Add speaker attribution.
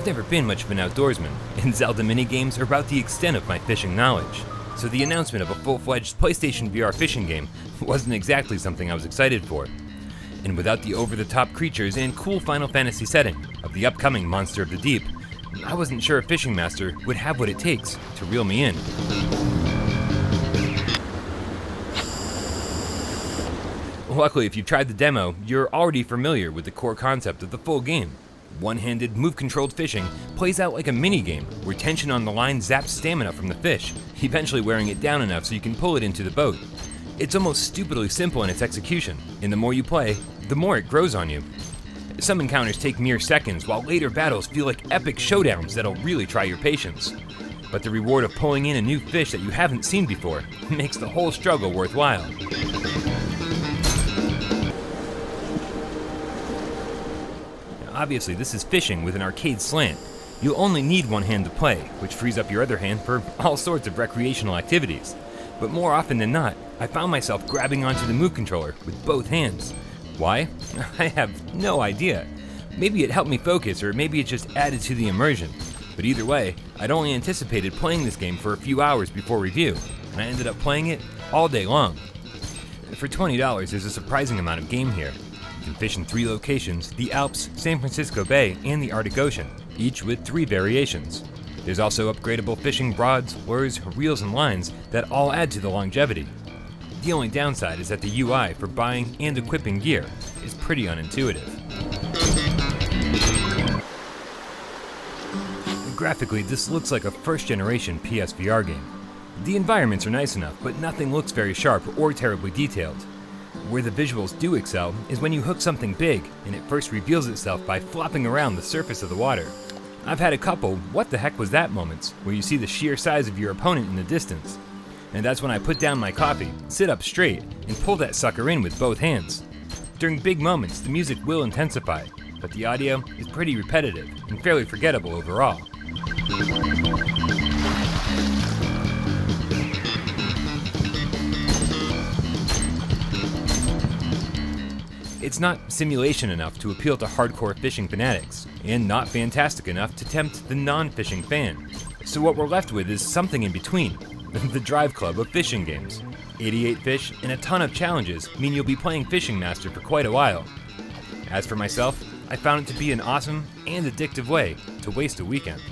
Speaker 1: I've never been much of an outdoorsman, and Zelda minigames are about the extent of my fishing knowledge. So the announcement of a full-fledged PlayStation VR fishing game wasn't exactly something I was excited for. And without the over-the-top creatures and cool Final Fantasy setting of the upcoming Monster of the Deep, I wasn't sure a Fishing Master would have what it takes to reel me in. Luckily, if you've tried the demo, you're already familiar with the core concept of the full game. One-handed, move-controlled fishing plays out like a mini-game where tension on the line zaps stamina from the fish, eventually wearing it down enough so you can pull it into the boat. It's almost stupidly simple in its execution, and the more you play, the more it grows on you. Some encounters take mere seconds, while later battles feel like epic showdowns that'll really try your patience. But the reward of pulling in a new fish that you haven't seen before makes the whole struggle worthwhile. Obviously, this is fishing with an arcade slant. You'll only need one hand to play, which frees up your other hand for all sorts of recreational activities. But more often than not, I found myself grabbing onto the move controller with both hands. Why? I have no idea. Maybe it helped me focus, or maybe it just added to the immersion. But either way, I'd only anticipated playing this game for a few hours before review, and I ended up playing it all day long. For $20, there's a surprising amount of game here. You can fish in 3 locations: the Alps, San Francisco Bay, and the Arctic Ocean, each with 3 variations. There's also upgradable fishing rods, lures, reels, and lines that all add to the longevity. The only downside is that the UI for buying and equipping gear is pretty unintuitive. Graphically, this looks like a first-generation PSVR game. The environments are nice enough, but nothing looks very sharp or terribly detailed. Where the visuals do excel is when you hook something big and it first reveals itself by flopping around the surface of the water. I've had a couple "what the heck was that" moments where you see the sheer size of your opponent in the distance. And that's when I put down my coffee, sit up straight, and pull that sucker in with both hands. During big moments, the music will intensify, but the audio is pretty repetitive and fairly forgettable overall. It's not simulation enough to appeal to hardcore fishing fanatics, and not fantastic enough to tempt the non-fishing fan. So what we're left with is something in between, the Drive Club of fishing games. 88 fish and a ton of challenges mean you'll be playing Fishing Master for quite a while. As for myself, I found it to be an awesome and addictive way to waste a weekend.